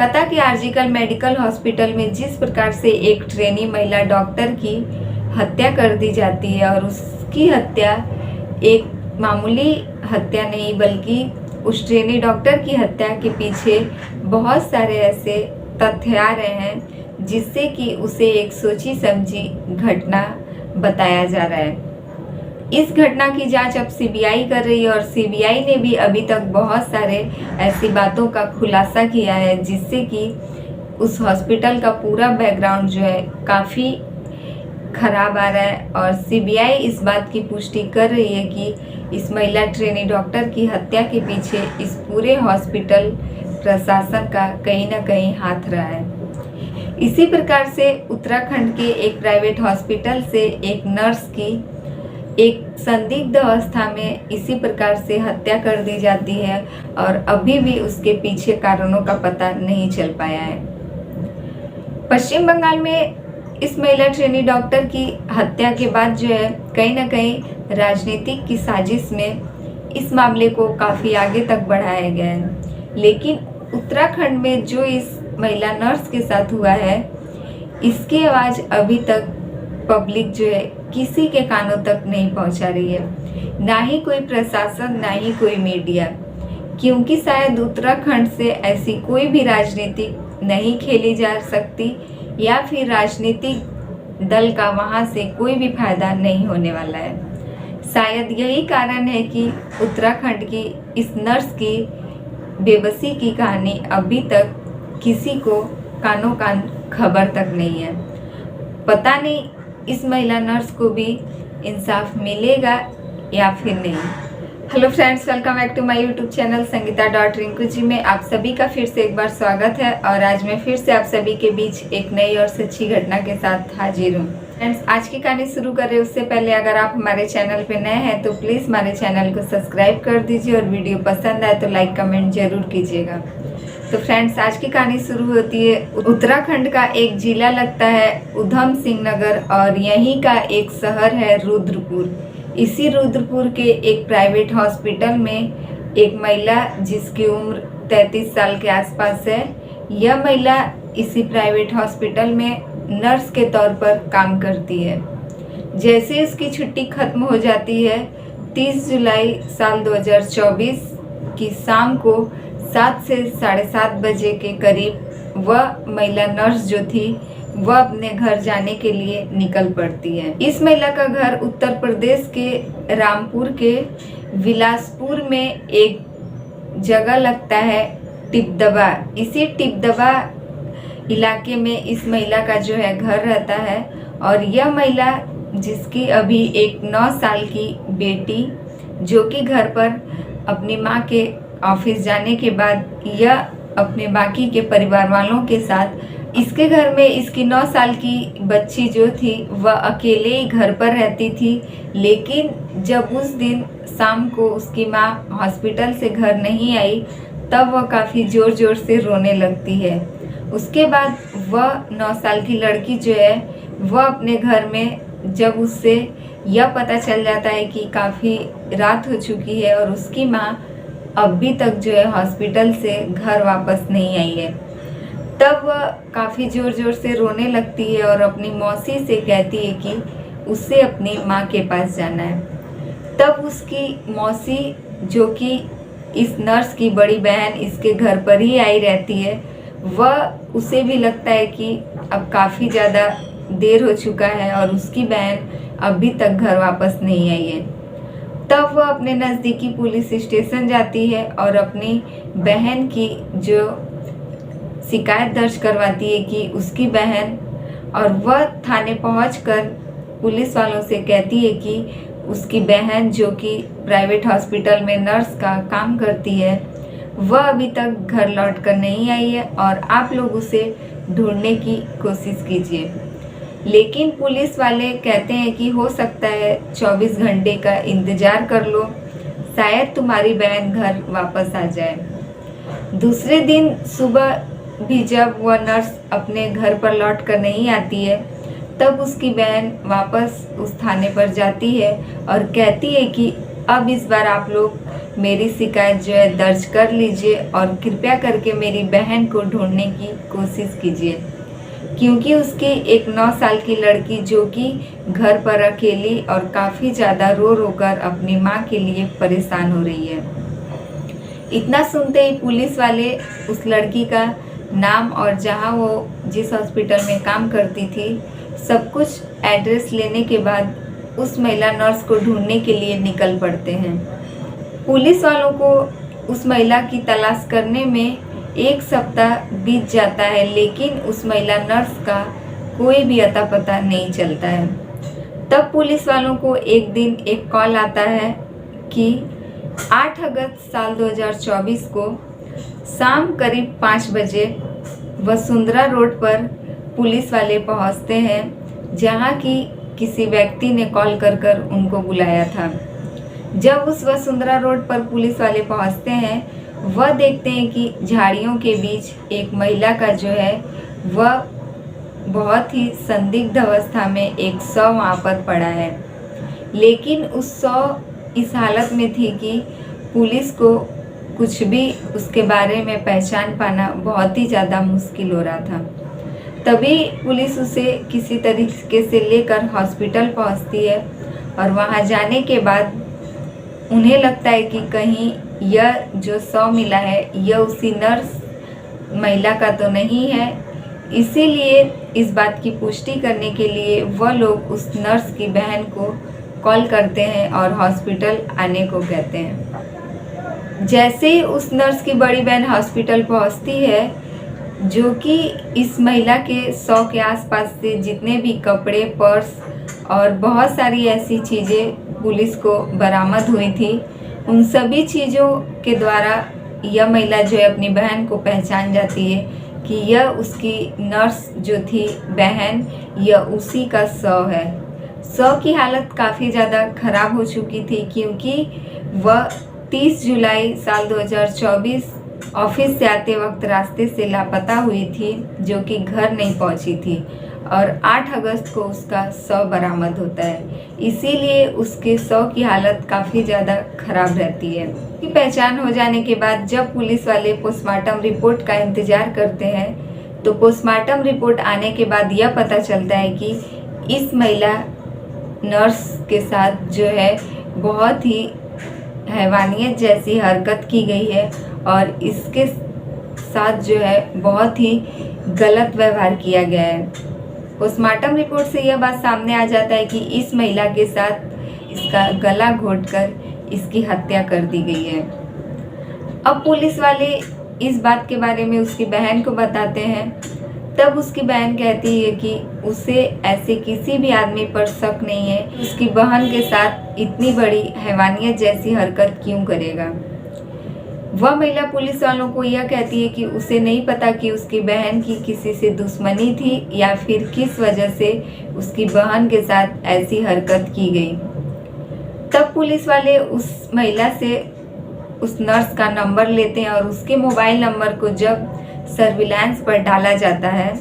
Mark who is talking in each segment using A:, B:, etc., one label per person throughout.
A: कोलकाता के RG Kar medical hospital में जिस प्रकार से एक ट्रेनी महिला डॉक्टर की हत्या कर दी जाती है और उसकी हत्या एक मामूली हत्या नहीं बल्कि उस ट्रेनी डॉक्टर की हत्या के पीछे बहुत सारे ऐसे तथ्य आ रहे हैं जिससे कि उसे एक सोची समझी घटना बताया जा रहा है। इस घटना की जांच अब सीबीआई कर रही है और सीबीआई ने भी अभी तक बहुत सारे ऐसी बातों का खुलासा किया है जिससे कि उस हॉस्पिटल का पूरा बैकग्राउंड जो है काफ़ी खराब आ रहा है। और सीबीआई इस बात की पुष्टि कर रही है कि इस महिला ट्रेनी डॉक्टर की हत्या के पीछे इस पूरे हॉस्पिटल प्रशासन का कहीं ना कहीं हाथ रहा है। इसी प्रकार से उत्तराखंड के एक प्राइवेट हॉस्पिटल से एक नर्स की एक संदिग्ध अवस्था में इसी प्रकार से हत्या कर दी जाती है और अभी भी उसके पीछे कारणों का पता नहीं चल पाया है। पश्चिम बंगाल में इस महिला ट्रेनी डॉक्टर की हत्या के बाद जो है कहीं ना कहीं राजनीतिक की साजिश में इस मामले को काफ़ी आगे तक बढ़ाया गया है, लेकिन उत्तराखंड में जो इस महिला नर्स के साथ हुआ है इसकी आवाज़ अभी तक पब्लिक जो है किसी के कानों तक नहीं पहुंचा रही है, ना ही कोई प्रशासन ना ही कोई मीडिया, क्योंकि शायद उत्तराखंड से ऐसी कोई भी राजनीति नहीं खेली जा सकती या फिर राजनीतिक दल का वहां से कोई भी फायदा नहीं होने वाला है। शायद यही कारण है कि उत्तराखंड की इस नर्स की बेबसी की कहानी अभी तक किसी को कानों कान खबर तक नहीं है। पता नहीं इस महिला नर्स को भी इंसाफ मिलेगा या फिर नहीं। Hello friends, welcome back to my YouTube channel संगीता.रिंकू जी में आप सभी का फिर से एक बार स्वागत है और आज मैं फिर से आप सभी के बीच एक नई और सच्ची घटना के साथ हाजिर हूँ। फ्रेंड्स, आज की कहानी शुरू करें उससे पहले अगर आप हमारे चैनल पे नए हैं तो प्लीज़ हमारे चैनल को सब्सक्राइब कर दीजिए और वीडियो पसंद आए तो लाइक कमेंट जरूर कीजिएगा। तो फ्रेंड्स, आज की कहानी शुरू होती है उत्तराखंड का एक जिला लगता है उधम सिंह नगर और यहीं का एक शहर है रुद्रपुर। इसी रुद्रपुर के एक प्राइवेट हॉस्पिटल में एक महिला जिसकी उम्र 33 साल के आसपास है, यह महिला इसी प्राइवेट हॉस्पिटल में नर्स के तौर पर काम करती है। जैसे इसकी छुट्टी खत्म हो जाती है 30 जुलाई साल 2024 की शाम को 7 से 7:30 बजे के करीब वह महिला नर्स जो थी वह अपने घर जाने के लिए निकल पड़ती है। इस महिला का घर उत्तर प्रदेश के रामपुर के विलासपुर में एक जगह लगता है टिपदबा। इसी टिपदबा इलाके में इस महिला का जो है घर रहता है और यह महिला जिसकी अभी एक 9 साल की बेटी जो कि घर पर अपनी माँ के ऑफिस जाने के बाद यह अपने बाकी के परिवार वालों के साथ इसके घर में इसकी 9 साल की बच्ची जो थी वह अकेले ही घर पर रहती थी। लेकिन जब उस दिन शाम को उसकी माँ हॉस्पिटल से घर नहीं आई तब वह काफ़ी ज़ोर ज़ोर से रोने लगती है। उसके बाद वह 9 साल की लड़की जो है वह अपने घर में जब उससे यह पता चल जाता है कि काफ़ी रात हो चुकी है और उसकी माँ अभी तक जो है हॉस्पिटल से घर वापस नहीं आई है, तब वह काफ़ी ज़ोर ज़ोर से रोने लगती है और अपनी मौसी से कहती है कि उसे अपनी माँ के पास जाना है। तब उसकी मौसी जो कि इस नर्स की बड़ी बहन इसके घर पर ही आई रहती है, वह उसे भी लगता है कि अब काफ़ी ज़्यादा देर हो चुका है और उसकी बहन अभी तक घर वापस नहीं आई है। तब वह अपने नज़दीकी पुलिस स्टेशन जाती है और अपनी बहन की जो शिकायत दर्ज करवाती है कि उसकी बहन, और वह थाने पहुंचकर पुलिस वालों से कहती है कि उसकी बहन जो कि प्राइवेट हॉस्पिटल में नर्स का काम करती है वह अभी तक घर लौट कर नहीं आई है और आप लोग उसे ढूंढने की कोशिश कीजिए। लेकिन पुलिस वाले कहते हैं कि हो सकता है 24 घंटे का इंतज़ार कर लो, शायद तुम्हारी बहन घर वापस आ जाए। दूसरे दिन सुबह भी जब वह नर्स अपने घर पर लौट कर नहीं आती है तब उसकी बहन वापस उस थाने पर जाती है और कहती है कि अब इस बार आप लोग मेरी शिकायत जो है दर्ज कर लीजिए और कृपया करके मेरी बहन को ढूंढने की कोशिश कीजिए, क्योंकि उसकी एक 9 साल की लड़की जो कि घर पर अकेली और काफ़ी ज़्यादा रो रो कर अपनी माँ के लिए परेशान हो रही है। इतना सुनते ही पुलिस वाले उस लड़की का नाम और जहाँ वो जिस हॉस्पिटल में काम करती थी सब कुछ एड्रेस लेने के बाद उस महिला नर्स को ढूंढने के लिए निकल पड़ते हैं। पुलिस वालों को उस महिला की तलाश करने में 1 सप्ताह बीत जाता है, लेकिन उस महिला नर्स का कोई भी अता पता नहीं चलता है। तब पुलिस वालों को एक दिन एक कॉल आता है कि 8 अगस्त साल 2024 को शाम करीब 5 बजे वसुंधरा रोड पर पुलिस वाले पहुंचते हैं, जहां की किसी व्यक्ति ने कॉल कर उनको बुलाया था। जब उस वसुंधरा रोड पर पुलिस वाले पहुंचते हैं, वह देखते हैं कि झाड़ियों के बीच एक महिला का जो है वह बहुत ही संदिग्ध अवस्था में एक शव वहाँ पर पड़ा है। लेकिन उस शव इस हालत में थी कि पुलिस को कुछ भी उसके बारे में पहचान पाना बहुत ही ज़्यादा मुश्किल हो रहा था। तभी पुलिस उसे किसी तरीके से लेकर हॉस्पिटल पहुंचती है और वहां जाने के बाद उन्हें लगता है कि कहीं यह जो शव मिला है यह उसी नर्स महिला का तो नहीं है। इसीलिए इस बात की पुष्टि करने के लिए वह लोग उस नर्स की बहन को कॉल करते हैं और हॉस्पिटल आने को कहते हैं। जैसे ही उस नर्स की बड़ी बहन हॉस्पिटल पहुंचती है, जो कि इस महिला के शव के आसपास से जितने भी कपड़े, पर्स और बहुत सारी ऐसी चीज़ें पुलिस को बरामद हुई थी, उन सभी चीज़ों के द्वारा यह महिला जो है अपनी बहन को पहचान जाती है कि यह उसकी नर्स जो थी बहन, यह उसी का शव है। शव की हालत काफ़ी ज़्यादा ख़राब हो चुकी थी, क्योंकि वह 30 जुलाई साल 2024 ऑफिस से आते वक्त रास्ते से लापता हुई थी, जो कि घर नहीं पहुंची थी और 8 अगस्त को उसका शव बरामद होता है। इसीलिए उसके शव की हालत काफ़ी ज़्यादा ख़राब रहती है। उसकी पहचान हो जाने के बाद जब पुलिस वाले पोस्टमार्टम रिपोर्ट का इंतज़ार करते हैं, तो पोस्टमार्टम रिपोर्ट आने के बाद यह पता चलता है कि इस महिला नर्स के साथ जो है बहुत ही हैवानियत जैसी हरकत की गई है और इसके साथ जो है बहुत ही गलत व्यवहार किया गया है। पोस्टमार्टम रिपोर्ट से यह बात सामने आ जाता है कि इस महिला के साथ इसका गला घोंटकर इसकी हत्या कर दी गई है। अब पुलिस वाले इस बात के बारे में उसकी बहन को बताते हैं। तब उसकी बहन कहती है कि उसे ऐसे किसी भी आदमी पर शक नहीं है, उसकी बहन के साथ इतनी बड़ी हैवानियत जैसी हरकत क्यों करेगा। वह महिला पुलिस वालों को यह कहती है कि उसे नहीं पता कि उसकी बहन की किसी से दुश्मनी थी या फिर किस वजह से उसकी बहन के साथ ऐसी हरकत की गई। तब पुलिस वाले उस महिला से उस नर्स का नंबर लेते हैं और उसके मोबाइल नंबर को जब सर्विलांस पर डाला जाता है,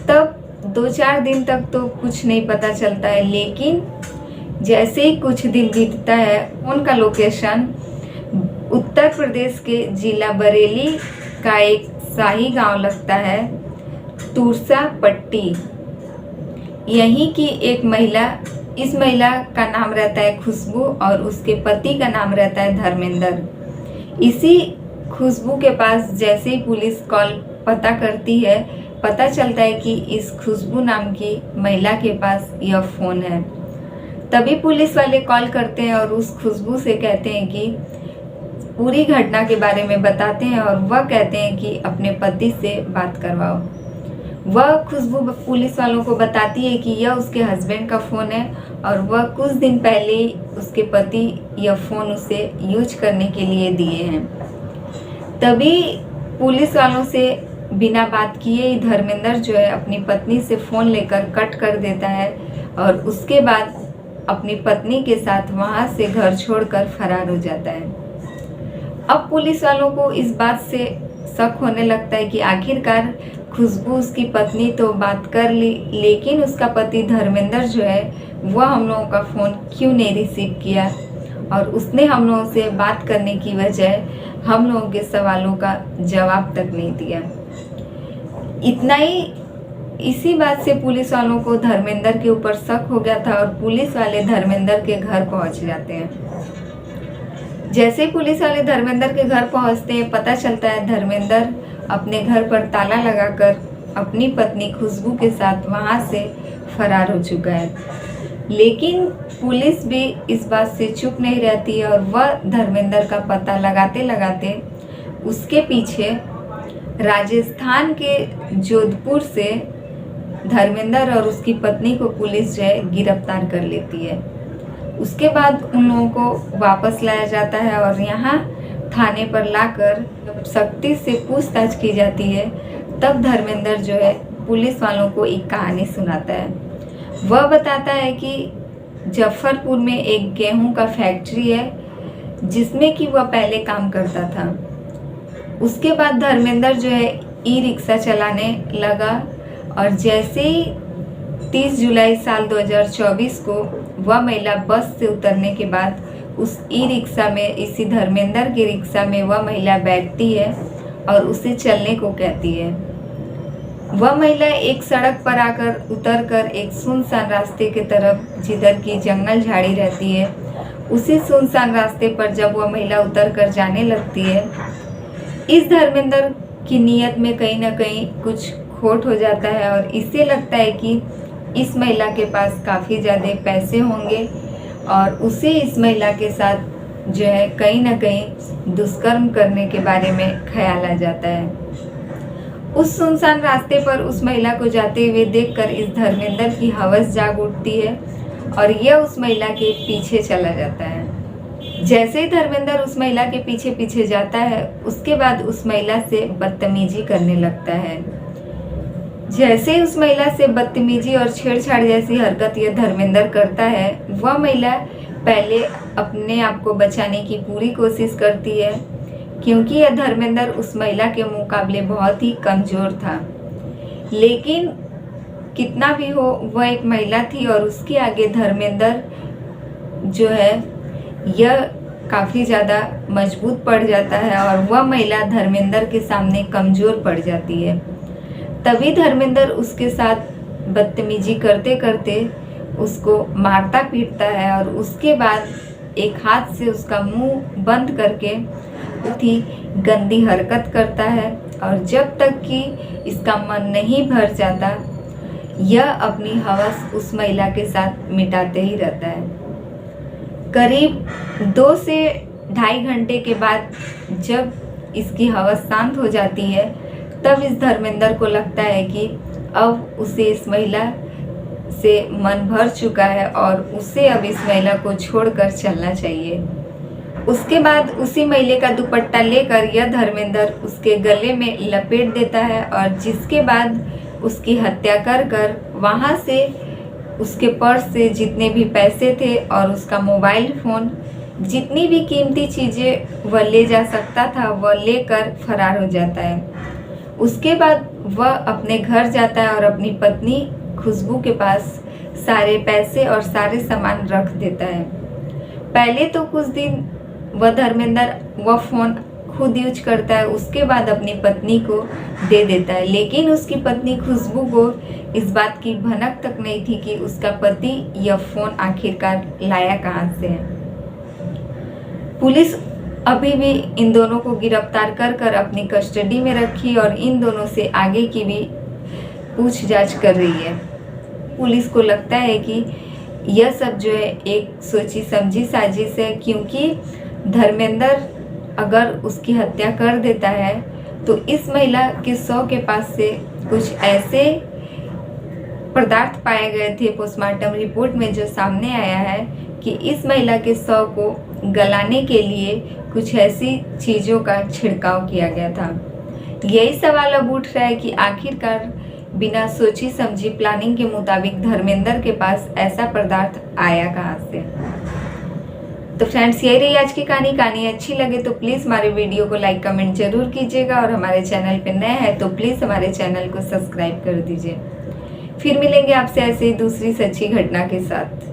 A: तब 2-4 दिन तक तो कुछ नहीं पता चलता है। लेकिन जैसे ही कुछ दिन बीतता है, उनका लोकेशन उत्तर प्रदेश के जिला बरेली का एक शाही गांव लगता है, तुरसा पट्टी। यहीं की एक महिला, इस महिला का नाम रहता है खुशबू और उसके पति का नाम रहता है धर्मेंद्र। इसी खुशबू के पास जैसे ही पुलिस कॉल पता करती है, पता चलता है कि इस खुशबू नाम की महिला के पास यह फ़ोन है। तभी पुलिस वाले कॉल करते हैं और उस खुशबू से कहते हैं कि पूरी घटना के बारे में बताते हैं और वह कहते हैं कि अपने पति से बात करवाओ। वह खुशबू पुलिस वालों को बताती है कि यह उसके हस्बैंड का फ़ोन है और वह कुछ दिन पहले ही उसके पति यह फ़ोन उसे यूज करने के लिए दिए हैं। तभी पुलिस वालों से बिना बात किए ही धर्मेंद्र जो है अपनी पत्नी से फ़ोन लेकर कट कर देता है और उसके बाद अपनी पत्नी के साथ वहाँ से घर छोड़कर फरार हो जाता है। अब पुलिस वालों को इस बात से शक होने लगता है कि आखिरकार खुशबू उसकी पत्नी तो बात कर ली, लेकिन उसका पति धर्मेंद्र जो है वह हम लोगों का फ़ोन क्यों नहीं रिसीव किया और उसने हम लोगों से बात करने की वजह हम लोगों के सवालों का जवाब तक नहीं दिया। इतना ही, इसी बात से पुलिस वालों को धर्मेंद्र के ऊपर शक हो गया था और पुलिस वाले धर्मेंद्र के घर पहुंच जाते हैं। जैसे ही पुलिस वाले धर्मेंद्र के घर पहुंचते हैं, पता चलता है धर्मेंद्र अपने घर पर ताला लगाकर अपनी पत्नी खुशबू के साथ वहां से फरार हो चुका है। लेकिन पुलिस भी इस बात से चुप नहीं रहती है और वह धर्मेंद्र का पता लगाते लगाते उसके पीछे राजस्थान के जोधपुर से धर्मेंद्र और उसकी पत्नी को पुलिस जो है गिरफ्तार कर लेती है। उसके बाद उन लोगों को वापस लाया जाता है और यहाँ थाने पर लाकर सख्ती से पूछताछ की जाती है। तब धर्मेंद्र जो है पुलिस वालों को एक कहानी सुनाता है। वह बताता है कि जफरपुर में एक गेहूं का फैक्ट्री है जिसमें कि वह पहले काम करता था। उसके बाद धर्मेंद्र जो है ई रिक्शा चलाने लगा और जैसे ही 30 जुलाई साल 2024 को वह महिला बस से उतरने के बाद उस ई रिक्शा में, इसी धर्मेंद्र के रिक्शा में वह महिला बैठती है और उसे चलने को कहती है। वह महिला एक सड़क पर आकर उतरकर एक सुनसान रास्ते की तरफ, जिधर की जंगल झाड़ी रहती है, उसी सुनसान रास्ते पर जब वह महिला उतरकर जाने लगती है, इस धर्मेंद्र की नीयत में कहीं ना कहीं कुछ खोट हो जाता है और इसे लगता है कि इस महिला के पास काफ़ी ज़्यादा पैसे होंगे और उसे इस महिला के साथ जो है कहीं ना कहीं दुष्कर्म करने के बारे में ख्याल आ जाता है। उस सुनसान रास्ते पर उस महिला को जाते हुए देखकर इस धर्मेंद्र की हवस जाग उठती है और यह उस महिला के पीछे चला जाता है। जैसे ही धर्मेंद्र उस महिला के पीछे पीछे जाता है, उसके बाद उस महिला से बदतमीजी करने लगता है। जैसे ही उस महिला से बदतमीजी और छेड़छाड़ जैसी हरकत यह धर्मेंद्र करता है, वह महिला पहले अपने आप को बचाने की पूरी कोशिश करती है क्योंकि यह धर्मेंद्र उस महिला के मुकाबले बहुत ही कमज़ोर था। लेकिन कितना भी हो, वह एक महिला थी और उसके आगे धर्मेंद्र जो है यह काफ़ी ज़्यादा मजबूत पड़ जाता है और वह महिला धर्मेंद्र के सामने कमज़ोर पड़ जाती है। तभी धर्मेंद्र उसके साथ बदतमीजी करते करते उसको मारता पीटता है और उसके बाद एक हाथ से उसका मुंह बंद करके थी गंदी हरकत करता है और जब तक कि इसका मन नहीं भर जाता, यह अपनी हवस उस महिला के साथ मिटाते ही रहता है। करीब 2 से ढाई घंटे के बाद जब इसकी हवस शांत हो जाती है, तब इस धर्मेंद्र को लगता है कि अब उसे इस महिला से मन भर चुका है और उसे अब इस महिला को छोड़कर चलना चाहिए। उसके बाद उसी महिला का दुपट्टा लेकर यह धर्मेंद्र उसके गले में लपेट देता है और जिसके बाद उसकी हत्या कर वहाँ से उसके पर्स से जितने भी पैसे थे और उसका मोबाइल फ़ोन, जितनी भी कीमती चीज़ें वह ले जा सकता था, वह लेकर फरार हो जाता है। उसके बाद वह अपने घर जाता है और अपनी पत्नी खुशबू के पास सारे पैसे और सारे सामान रख देता है। पहले तो कुछ दिन वह धर्मेंद्र वह फ़ोन खुद यूज करता है, उसके बाद अपनी पत्नी को दे देता है। लेकिन उसकी पत्नी खुशबू को इस बात की भनक तक नहीं थी कि उसका पति यह फ़ोन आखिरकार लाया कहाँ से है। पुलिस अभी भी इन दोनों को गिरफ्तार कर अपनी कस्टडी में रखी और इन दोनों से आगे की भी पूछताछ कर रही है। पुलिस को लगता है कि यह सब जो है एक सोची समझी साजिश है, क्योंकि धर्मेंद्र अगर उसकी हत्या कर देता है तो इस महिला के शव के पास से कुछ ऐसे पदार्थ पाए गए थे पोस्टमार्टम रिपोर्ट में, जो सामने आया है कि इस महिला के शव को गलाने के लिए कुछ ऐसी चीज़ों का छिड़काव किया गया था। यही सवाल अब उठ रहा है कि आखिरकार बिना सोची समझी प्लानिंग के मुताबिक धर्मेंद्र के पास ऐसा पदार्थ आया कहाँ से। तो फ्रेंड्स, यही रही आज की कहानी अच्छी लगे तो प्लीज़ हमारे वीडियो को लाइक कमेंट जरूर कीजिएगा और हमारे चैनल पर नए हैं तो प्लीज़ हमारे चैनल को सब्सक्राइब कर दीजिए। फिर मिलेंगे आपसे ऐसे ही दूसरी सच्ची घटना के साथ।